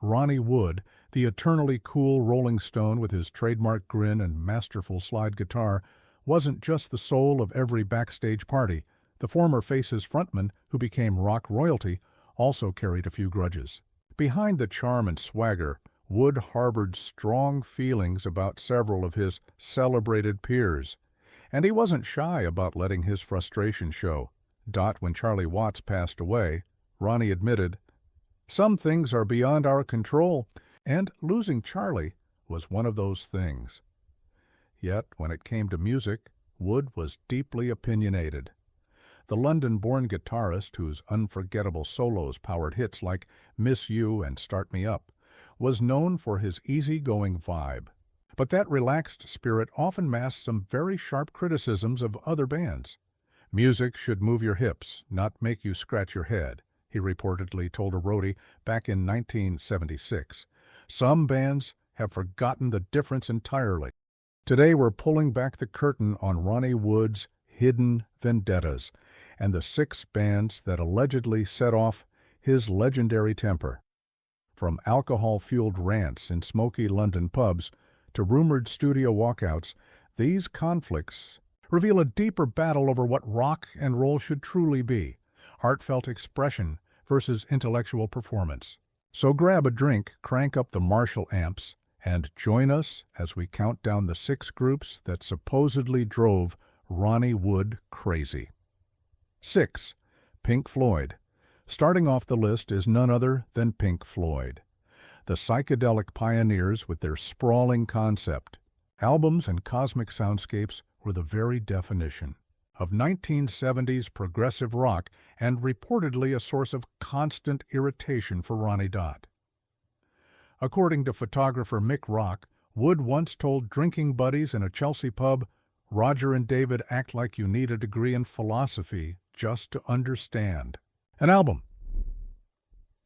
Ronnie Wood, the eternally cool Rolling Stone with his trademark grin and masterful slide guitar, wasn't just the soul of every backstage party. The former Faces frontman, who became rock royalty, also carried a few grudges. Behind the charm and swagger, Wood harbored strong feelings about several of his celebrated peers. And he wasn't shy about letting his frustration show. When Charlie Watts passed away, Ronnie admitted, "Some things are beyond our control," and losing Charlie was one of those things. Yet, when it came to music, Wood was deeply opinionated. The London-born guitarist, whose unforgettable solos powered hits like Miss You and Start Me Up, was known for his easygoing vibe. But that relaxed spirit often masked some very sharp criticisms of other bands. "Music should move your hips, not make you scratch your head," he reportedly told a roadie back in 1976. "Some bands have forgotten the difference entirely." Today we're pulling back the curtain on Ronnie Wood's hidden vendettas and the 6 bands that allegedly set off his legendary temper. From alcohol-fueled rants in smoky London pubs to rumored studio walkouts, these conflicts reveal a deeper battle over what rock and roll should truly be: heartfelt expression versus intellectual performance. So grab a drink, crank up the Marshall amps, and join us as we count down the 6 groups that supposedly drove Ronnie Wood crazy. 6. Pink Floyd. Starting off the list is none other than Pink Floyd. The psychedelic pioneers with their sprawling concept. Albums and cosmic soundscapes were the very definition of 1970s progressive rock and reportedly a source of constant irritation for Ronnie Dot. According to photographer Mick Rock, Wood once told drinking buddies in a Chelsea pub, "Roger and David act like you need a degree in philosophy just to understand." An album.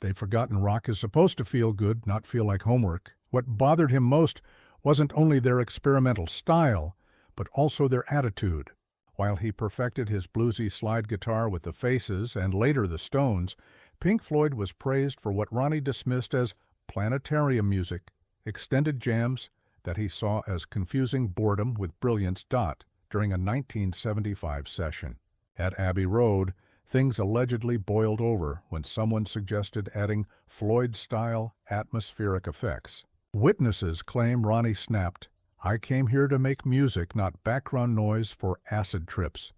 They've forgotten rock is supposed to feel good, not feel like homework. What bothered him most wasn't only their experimental style, but also their attitude. While he perfected his bluesy slide guitar with the Faces and later the Stones, Pink Floyd was praised for what Ronnie dismissed as planetarium music, extended jams that he saw as confusing boredom with brilliance. During a 1975 session at Abbey Road, things allegedly boiled over when someone suggested adding Floyd-style atmospheric effects. Witnesses claim Ronnie snapped, "I came here to make music, not background noise for acid trips."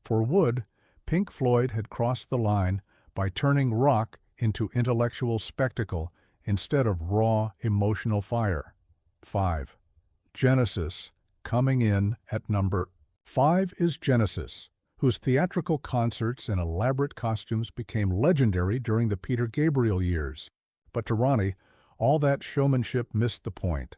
For Wood, Pink Floyd had crossed the line by turning rock into intellectual spectacle instead of raw emotional fire. 5. Genesis, coming in at number 5 is Genesis, whose theatrical concerts and elaborate costumes became legendary during the Peter Gabriel years. But to Ronnie, all that showmanship missed the point.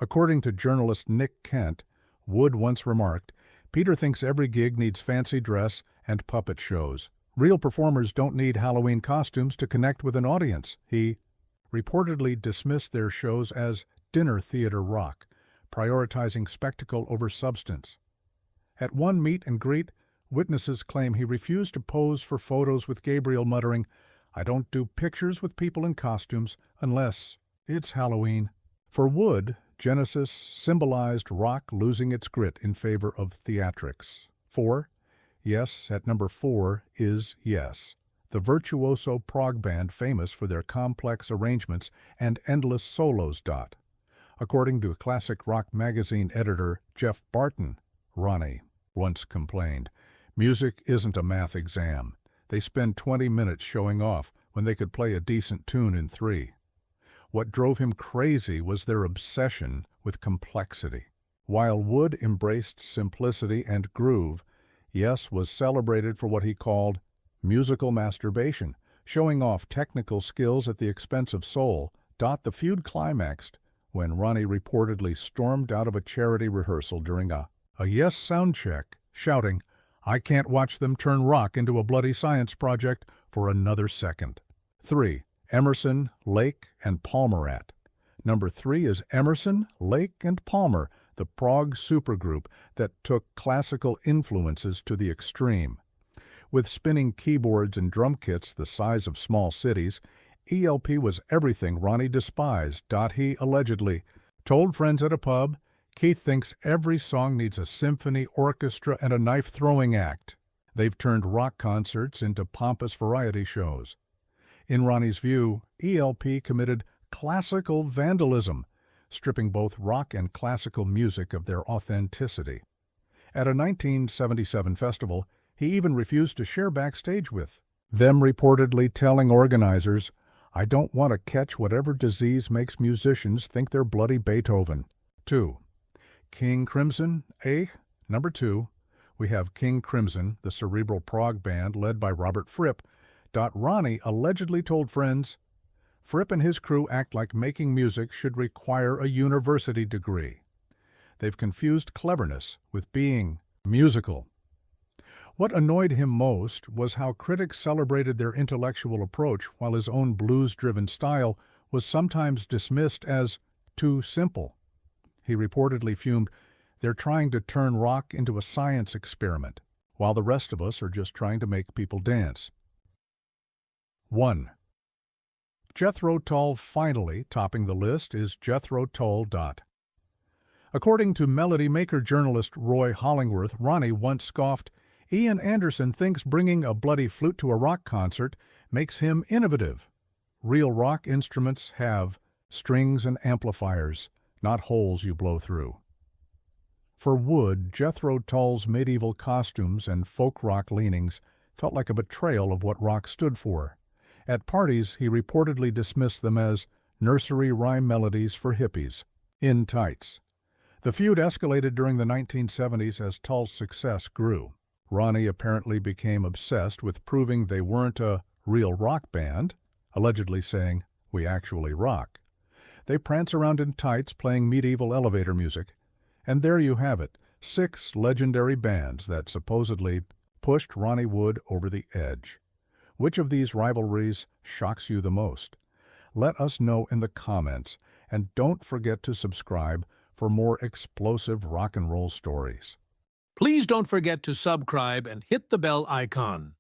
According to journalist Nick Kent, Wood once remarked, "Peter thinks every gig needs fancy dress and puppet shows. Real performers don't need Halloween costumes to connect with an audience." He reportedly dismissed their shows as dinner theater rock, prioritizing spectacle over substance. At one meet and greet, witnesses claim he refused to pose for photos with Gabriel, muttering, "I don't do pictures with people in costumes unless it's Halloween." For Wood, Genesis symbolized rock losing its grit in favor of theatrics. 4. Yes, at number 4 is Yes, the virtuoso prog band famous for their complex arrangements and endless solos. According to classic rock magazine editor Jeff Barton, Ronnie once complained, "Music isn't a math exam. They spend 20 minutes showing off when they could play a decent tune in 3. What drove him crazy was their obsession with complexity. While Wood embraced simplicity and groove, Yes was celebrated for what he called musical masturbation, showing off technical skills at the expense of soul. The feud climaxed when Ronnie reportedly stormed out of a charity rehearsal during a Yes sound check, shouting, "I can't watch them turn rock into a bloody science project for another second." 3. Emerson, Lake, and Palmerat. Number 3 is Emerson, Lake, and Palmer, the prog supergroup that took classical influences to the extreme. With spinning keyboards and drum kits the size of small cities, ELP was everything Ronnie despised. He allegedly told friends at a pub, "Keith thinks every song needs a symphony, orchestra, and a knife-throwing act." They've turned rock concerts into pompous variety shows. In Ronnie's view, ELP committed classical vandalism, stripping both rock and classical music of their authenticity. At a 1977 festival, he even refused to share backstage with them, reportedly telling organizers, "I don't want to catch whatever disease makes musicians think they're bloody Beethoven." 2. King Crimson, Number 2, we have King Crimson, the cerebral prog band led by Robert Fripp. Ronnie allegedly told friends, "Fripp and his crew act like making music should require a university degree. They've confused cleverness with being musical." What annoyed him most was how critics celebrated their intellectual approach while his own blues-driven style was sometimes dismissed as too simple. He reportedly fumed, "They're trying to turn rock into a science experiment, while the rest of us are just trying to make people dance." 1. Jethro Tull. Finally topping the list is Jethro Tull. According to Melody Maker journalist Roy Hollingworth, Ronnie once scoffed, "Ian Anderson thinks bringing a bloody flute to a rock concert makes him innovative. Real rock instruments have strings and amplifiers, not holes you blow through." For Wood, Jethro Tull's medieval costumes and folk rock leanings felt like a betrayal of what rock stood for. At parties, he reportedly dismissed them as nursery rhyme melodies for hippies in tights. The feud escalated during the 1970s as Tull's success grew. Ronnie apparently became obsessed with proving they weren't a real rock band, allegedly saying, "We actually rock." They prance around in tights playing medieval elevator music. And there you have it, 6 legendary bands that supposedly pushed Ronnie Wood over the edge. Which of these rivalries shocks you the most? Let us know in the comments, and don't forget to subscribe for more explosive rock and roll stories. Please don't forget to subscribe and hit the bell icon.